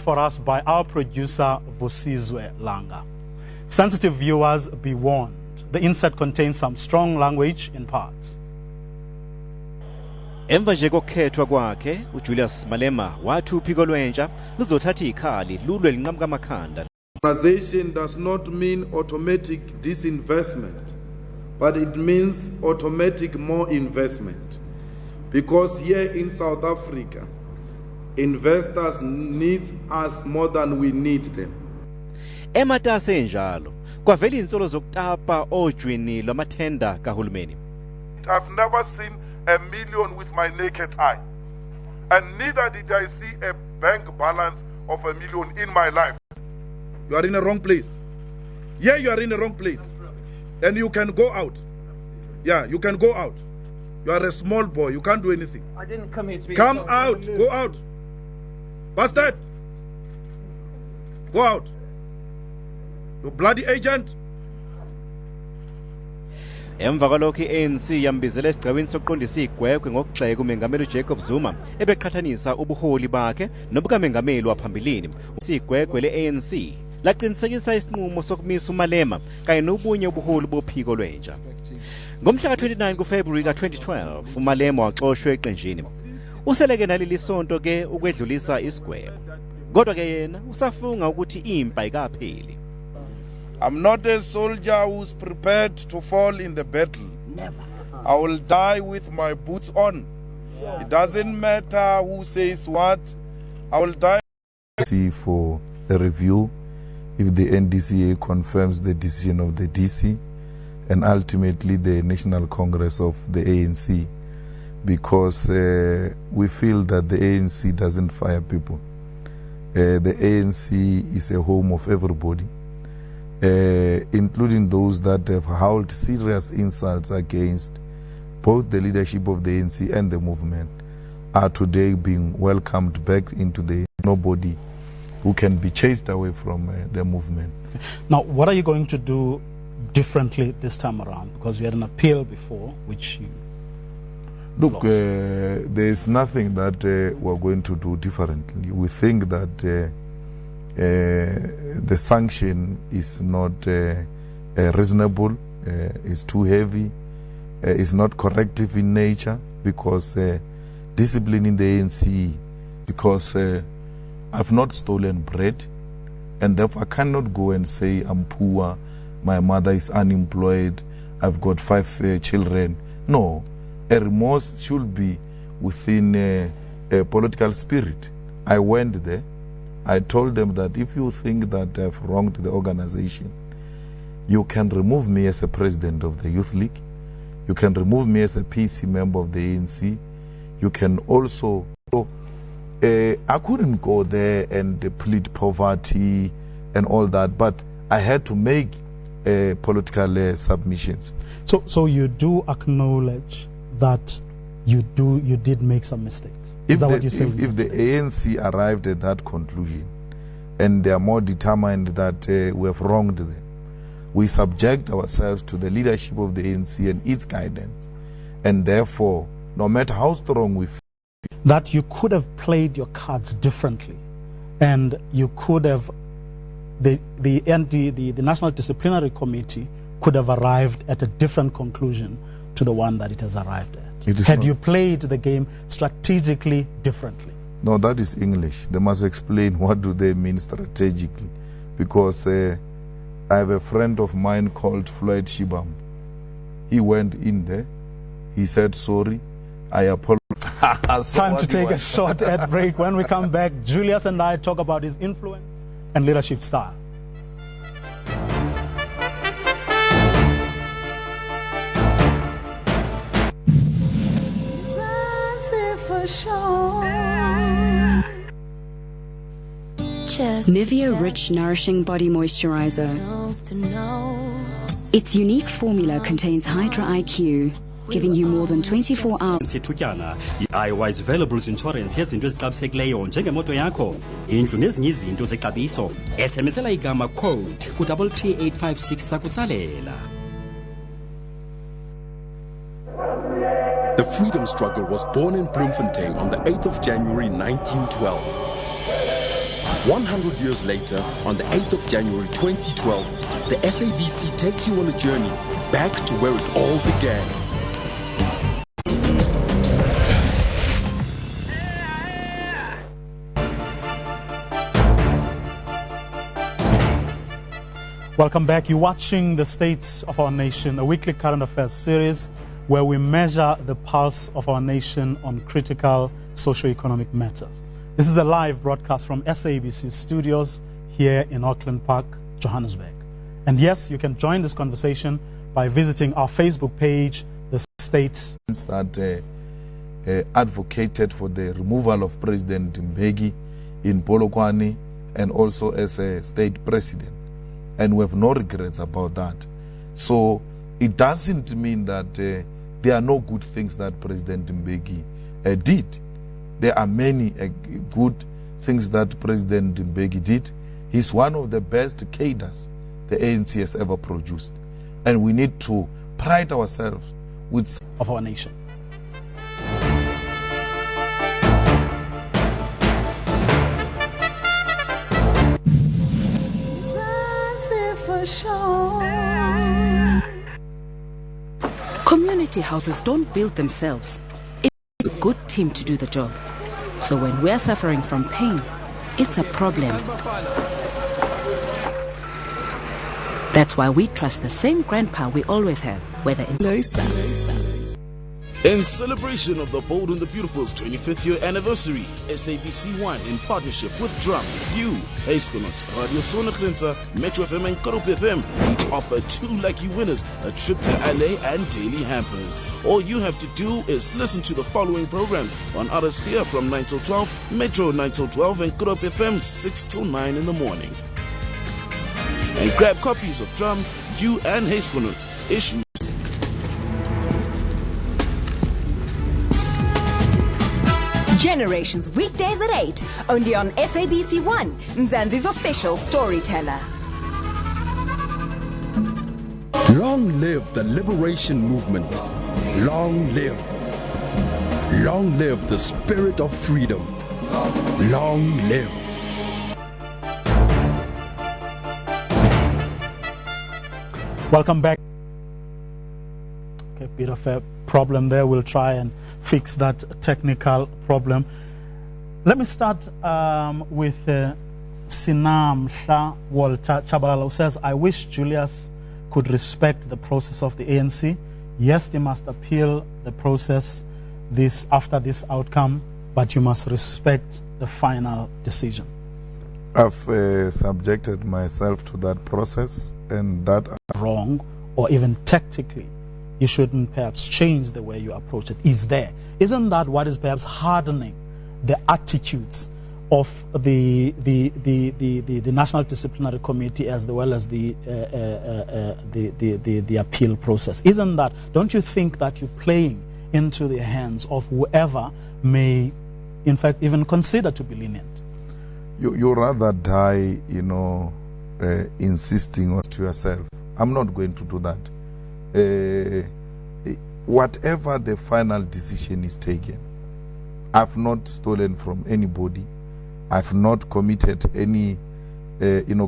for us by our producer, Vusizwe Langa. Sensitive viewers, be warned. The insert contains some strong language in parts. Emva nje kokukhethwa kwakhe uJulius Malema wathi uphiko lwentsha luzothatha ikhali lulwe linqamuka amakhanda. Organization does not mean automatic disinvestment, but it means automatic more investment. Because here in South Africa, investors need us more than we need them. Ematase njalo kwavela insolo zokutapa ojwini lwamathenda kahulumeni. I've never seen a million with my naked eye, and neither did I see a bank balance of a million in my life. You are in the wrong place. Yeah, you are in the wrong place. And you can go out. Yeah, you can go out. You are a small boy. You can't do anything. I didn't come here to be... Come out. Go out. Bastard. Go out. You bloody agent. Emva kwalokho iANC yambizela esigcawini sokuqondisa igwegwe ngokugxeka umengameli uJacob Zuma ebeqhathanisa ubuholi bakhe nobukamengameli waphambilini. Isigwegwe leANC laqinisekisa isinqumo sokumisa uMalema kanye nobunye ubuholi bophiko lwentsha. Ngomhla ka-29 kuFebruary ka-2012 uMalema waxoshwa eqenjini. Useleke naleli sonto ke ukwedlulisa isigwebo. Kodwa ke yena usafunga ukuthi impa ikapheli. I'm not a soldier who's prepared to fall in the battle. Never. I will die with my boots on. Yeah. It doesn't matter who says what. I will die. For a review, if the NDCA confirms the decision of the DC and ultimately the National Congress of the ANC, because we feel that the ANC doesn't fire people. The ANC is a home of everybody. Including those that have hurled serious insults against both the leadership of the ANC and the movement, are today being welcomed back into the nobody who can be chased away from the movement. Now, what are you going to do differently this time around? Because you had an appeal before, which you look, there is nothing that we're going to do differently. We think that the sanction is not reasonable, is too heavy, is not corrective in nature, because discipline in the ANC, because I've not stolen bread, and therefore I cannot go and say I'm poor, my mother is unemployed, I've got 5 children. No, a remorse should be within a political spirit. I went there. I told them that if you think that I've wronged the organization, you can remove me as a president of the Youth League. You can remove me as a PC member of the ANC. You can also... I couldn't go there and plead poverty and all that, but I had to make political submissions. So you do acknowledge that you did make some mistakes? Is that what you're saying? If the ANC arrived at that conclusion and they are more determined that we have wronged them, we subject ourselves to the leadership of the ANC and its guidance. And therefore, no matter how strong we feel, that you could have played your cards differently, and you could have, the National Disciplinary Committee could have arrived at a different conclusion to the one that it has arrived at. Had you played the game strategically differently? No, that is English. They must explain what do they mean strategically. Because I have a friend of mine called Floyd Shibam. He went in there. He said, sorry, I apologize. Time to take a short ad break. When we come back, Julius and I talk about his influence and leadership style. Nivea Rich Nourishing Body Moisturizer. Its unique formula contains Hydra IQ, giving you more than 24 hours. Sethutyana i-iWise Valuables Insurance yezinto ezixabisekileyo njengemoto yakho, indlu nezinye izinto zexabiso. SMSela igama code ku 33856 sakutsalela. The freedom struggle was born in Bloemfontein on the 8th of January 1912. 100 years later, on the 8th of January 2012, the SABC takes you on a journey back to where it all began. Welcome back. You're watching The State of Our Nation, a weekly current affairs series where we measure the pulse of our nation on critical socio-economic matters. This is a live broadcast from SABC studios here in Auckland Park, Johannesburg. And yes, you can join this conversation by visiting our Facebook page, The State. That advocated for the removal of President Mbeki in Polokwane and also as a state president. And we have no regrets about that. So it doesn't mean that there are no good things that President Mbeki did. There are many good things that President Mbeki did. He's one of the best cadres the ANC has ever produced. And we need to pride ourselves with of our nation. Community houses don't build themselves. It's a good team to do the job. So when we're suffering from pain, it's a problem. That's why we trust the same grandpa we always have, whether in In celebration of the Bold and the Beautiful's 25th year anniversary, SABC1 in partnership with Drum, You, Hazelnut, Radio Sonagrinta, Metro FM and Korop FM each offer 2 lucky winners a trip to LA and daily hampers. All you have to do is listen to the following programs on others here from 9 till 12, Metro 9 till 12 and Korop FM 6 till 9 in the morning. And grab copies of Drum, You and Hazelnut issues. Generations weekdays at 8, only on SABC1, Mzansi's official storyteller. Long live the liberation movement. Long live. Long live the spirit of freedom. Long live. Welcome back. Okay, bit of a problem there. We'll try and fix that technical problem. Let me start with Sinam Shah Walter Chabalala, who says, I wish Julius could respect the process of the ANC. Yes, they must appeal the process after this outcome, but you must respect the final decision. I've subjected myself to that process, and that wrong, or even tactically, you shouldn't perhaps change the way you approach it. Isn't that what is perhaps hardening the attitudes of the National Disciplinary Committee as well as the appeal process? Isn't that? Don't you think that you're playing into the hands of whoever may, in fact, even consider to be lenient? You rather die, insisting on to yourself. I'm not going to do that. Whatever the final decision is taken, I've not stolen from anybody. I've not committed any,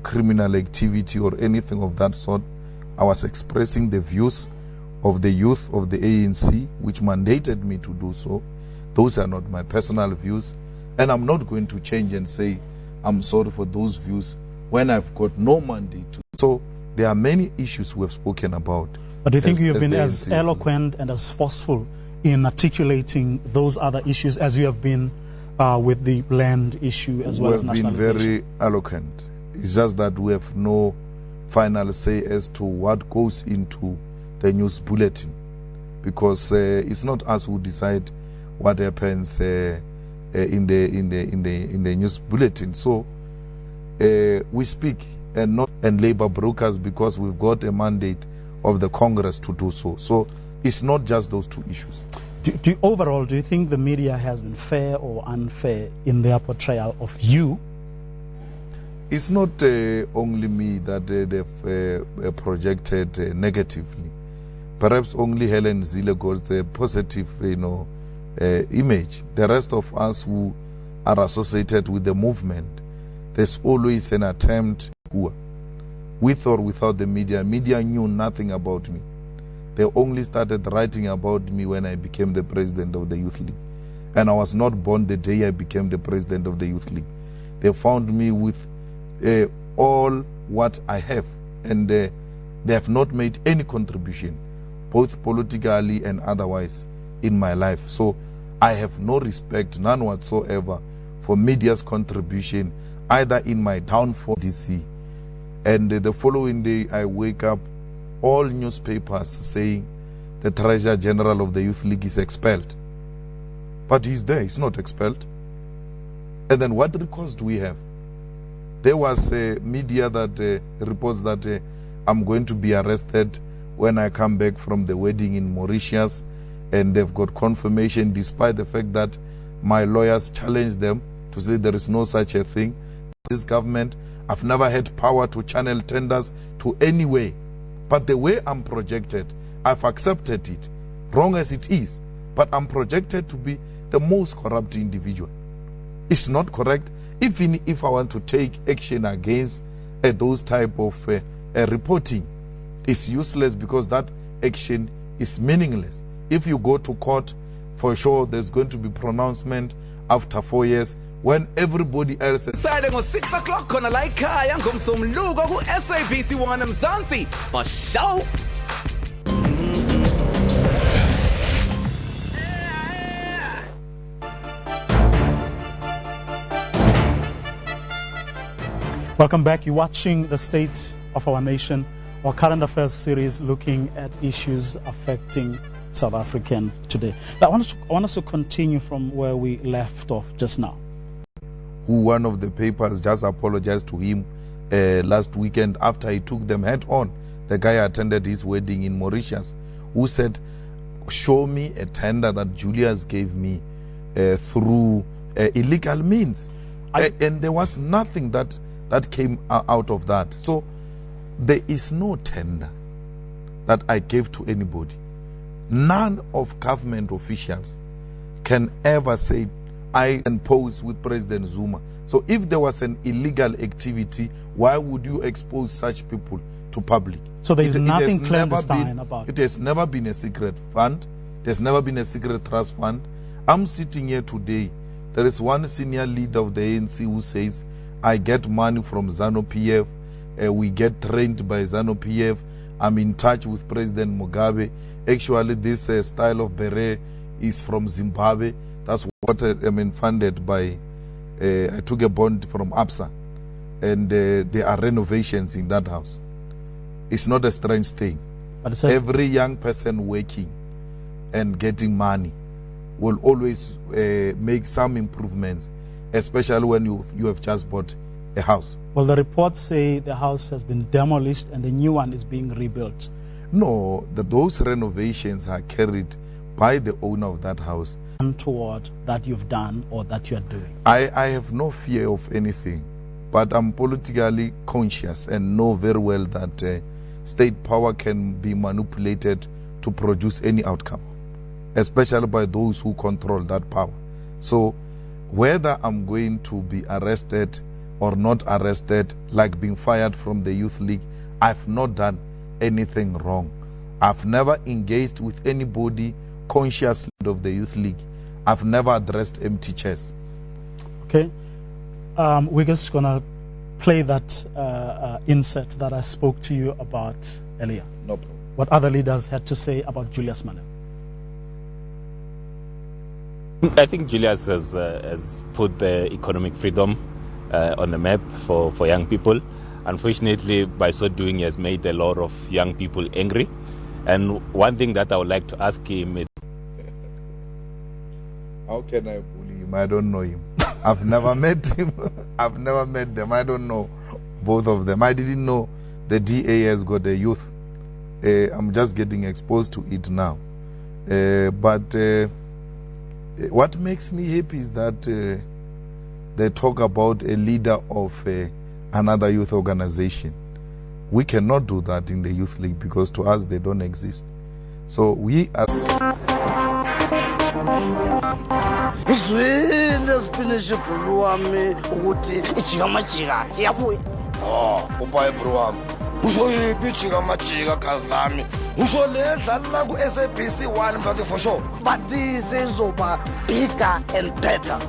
criminal activity or anything of that sort. I was expressing the views of the youth of the ANC, which mandated me to do so. Those are not my personal views, and I'm not going to change and say I'm sorry for those views when I've got no mandate to. So there are many issues we have spoken about. But do you think you've been as eloquent and as forceful in articulating those other issues as you have been with the land issue as well as nationalization? We have been very eloquent. It's just that we have no final say as to what goes into the news bulletin, because it's not us who decide what happens in the news bulletin. So we speak and labor brokers because we've got a mandate of the Congress to do so. So it's not just those two issues. Overall, do you think the media has been fair or unfair in their portrayal of you? It's not only me that they've projected negatively. Perhaps only Helen Zille got a positive, image. The rest of us who are associated with the movement there's always an attempt, with or without the media. Media knew nothing about me. They only started writing about me when I became the president of the Youth League. And I was not born the day I became the president of the Youth League. They found me with all what I have, and they have not made any contribution, both politically and otherwise, in my life. So I have no respect, none whatsoever, for media's contribution, either in my downfall DC. And the following day, I wake up, all newspapers saying the Treasurer General of the Youth League is expelled. But he's there, he's not expelled. And then what recourse do we have? There was a media that reports that I'm going to be arrested when I come back from the wedding in Mauritius, and they've got confirmation despite the fact that my lawyers challenged them to say there is no such a thing. This government, I've never had power to channel tenders to any way. But the way I'm projected, I've accepted it, wrong as it is, but I'm projected to be the most corrupt individual. It's not correct. Even if I want to take action against those type of reporting, it's useless because that action is meaningless. If you go to court, for sure there's going to be pronouncement after 4 years when everybody else is Saturday at 6 o'clock khona la ekhaya ngomsombuluko ku SABC1 Mzansi for show. Welcome back. You're watching The State of Our Nation, our current affairs series looking at issues affecting South Africans today. I want us to continue from where we left off just now. One of the papers just apologized to him last weekend after he took them head on. The guy attended his wedding in Mauritius, who said, show me a tender that Julius gave me through illegal means. And there was nothing that came out of that. So there is no tender that I gave to anybody. None of government officials can ever say, I impose with President Zuma. So if there was an illegal activity, why would you expose such people to public? So there is nothing clandestine about it. It has never been a secret fund. There's never been a secret trust fund. I'm sitting here today. There is one senior leader of the ANC who says, I get money from ZANU-PF. We get trained by ZANU-PF. I'm in touch with President Mugabe. Actually, this style of beret is from Zimbabwe. That's what funded by, I took a bond from ABSA. And there are renovations in that house. It's not a strange thing. Every young person working and getting money will always make some improvements, especially when you have just bought a house. Well, the reports say the house has been demolished and the new one is being rebuilt. No, those renovations are carried by the owner of that house. And toward that you've done or that you are doing? I have no fear of anything, but I'm politically conscious and know very well that state power can be manipulated to produce any outcome, especially by those who control that power. So whether I'm going to be arrested or not arrested, like being fired from the Youth League, I've not done anything wrong. I've never engaged with anybody consciously of the Youth League. I've never addressed empty chairs. Okay. We're just going to play that insert that I spoke to you about earlier. No problem. What other leaders had to say about Julius Malema. I think Julius has put the economic freedom on the map for young people. Unfortunately, by so doing, he has made a lot of young people angry. And one thing that I would like to ask him is, how can I bully him? I don't know him. I've never met him. I've never met them. I don't know both of them. I didn't know the DA has got a youth. I'm just getting exposed to it now. But what makes me happy is that they talk about a leader of another youth organization. We cannot do that in the Youth League because to us they don't exist. So we are... Izwile spinach bro wami ukuthi ijika majika yabuya. Oh, ubaye bro wami. Usho yiphi ijika majika gazi lami? Usho le dlala ku SABC1 mzansi for sure. But this is over bigger and better.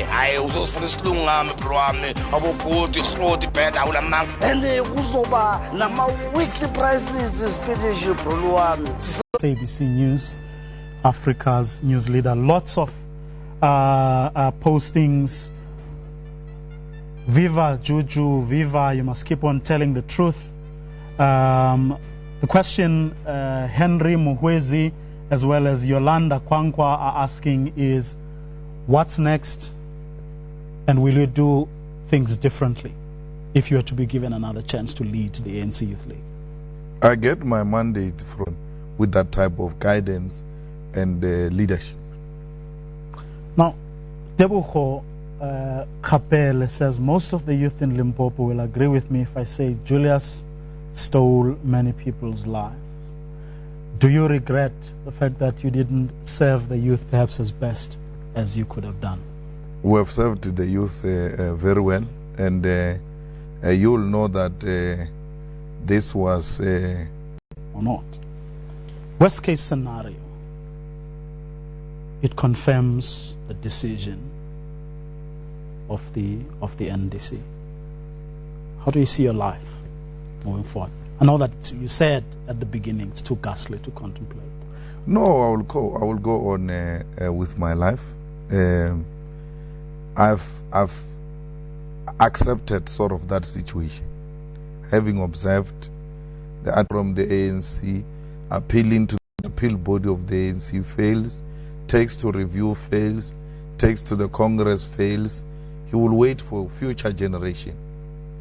Hayi uzosifuna isilungu ngami bro wami. Abogodi groti better ulamanga. And kuzoba nama weekly prices spinach bro wami. SABC News, Africa's news leader. Lots of postings. Viva Juju, Viva, you must keep on telling the truth. The question Henry Muhwezi as well as Yolanda Kwankwa are asking is, what's next, and will you do things differently if you are to be given another chance to lead the ANC Youth League? I get my mandate with that type of guidance and leadership. Now, Debucho Kapele says, most of the youth in Limpopo will agree with me if I say Julius stole many people's lives. Do you regret the fact that you didn't serve the youth perhaps as best as you could have done? We have served the youth very well, and you'll know that this was... or not. Worst case scenario, it confirms the decision of the NDC. How do you see your life moving forward? I know that you said at the beginning it's too ghastly to contemplate. No, I will go on with my life. I've accepted sort of that situation, having observed that from the ANC appealing to the appeal body of the ANC fails, takes to review fails, takes to the Congress fails. He will wait for future generation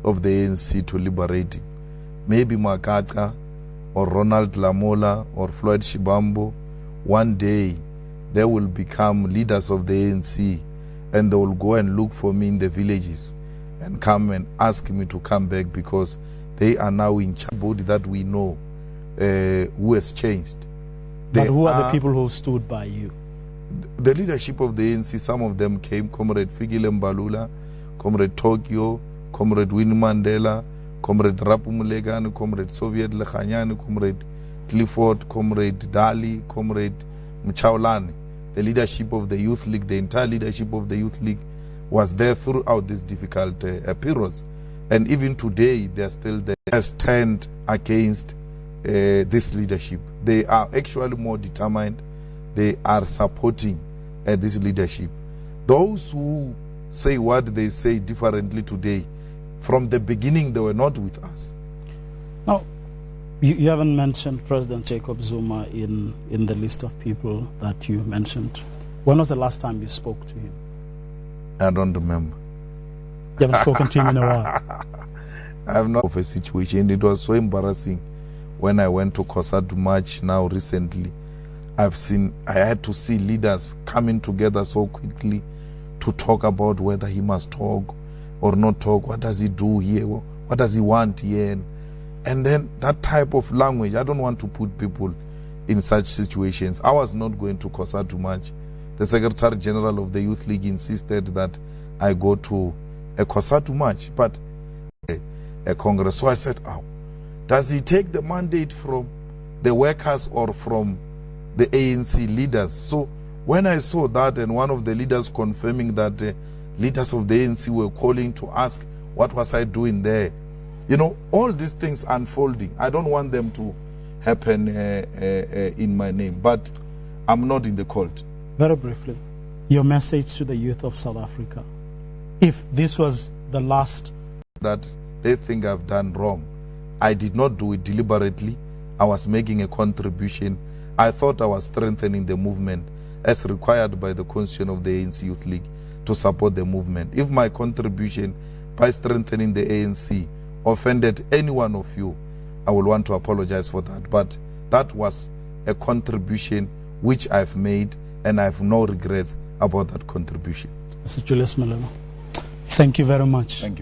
of the ANC to liberate him. Maybe Makata or Ronald Lamola or Floyd Shibambo, one day they will become leaders of the ANC, and they will go and look for me in the villages and come and ask me to come back, because they are now in charge body that we know who has changed. But who are the people who stood by you? The leadership of the ANC, some of them came, Comrade Fikile Mbalula, Comrade Tokyo, Comrade Winnie Mandela, Comrade Rapu Mulegani, Comrade Soviet Lekhanyani, Comrade Clifford, Comrade Dali, Comrade Mchaulani. The leadership of the Youth League, the entire leadership of the Youth League was there throughout this difficult periods. And even today, they are still there. They stand against this leadership. They are actually more determined. They are supporting this leadership. Those who say what they say differently today, from the beginning they were not with us. Now, you haven't mentioned President Jacob Zuma in the list of people that you mentioned. When was the last time you spoke to him? I don't remember. You haven't spoken to him in a while? I have not of a situation. It was so embarrassing when I went to COSATU March now recently. I had to see leaders coming together so quickly to talk about whether he must talk or not talk. What does he do here? What does he want here? And then that type of language, I don't want to put people in such situations. I was not going to COSATU March. The Secretary General of the Youth League insisted that I go to a COSATU March, but a Congress. So I said, oh, does he take the mandate from the workers or from the ANC leaders? So when I saw that, and one of the leaders confirming that leaders of the ANC were calling to ask what was I doing there, you know, all these things unfolding. I don't want them to happen in my name, but I'm not in the cult. Very briefly, your message to the youth of South Africa, if this was the last that they think I've done wrong. I did not do it deliberately. I was making a contribution. I thought I was strengthening the movement as required by the Constitution of the ANC Youth League to support the movement. If my contribution by strengthening the ANC offended any one of you, I will want to apologize for that. But that was a contribution which I've made, and I have no regrets about that contribution. Mr. Julius Malema, thank you very much. Thank you.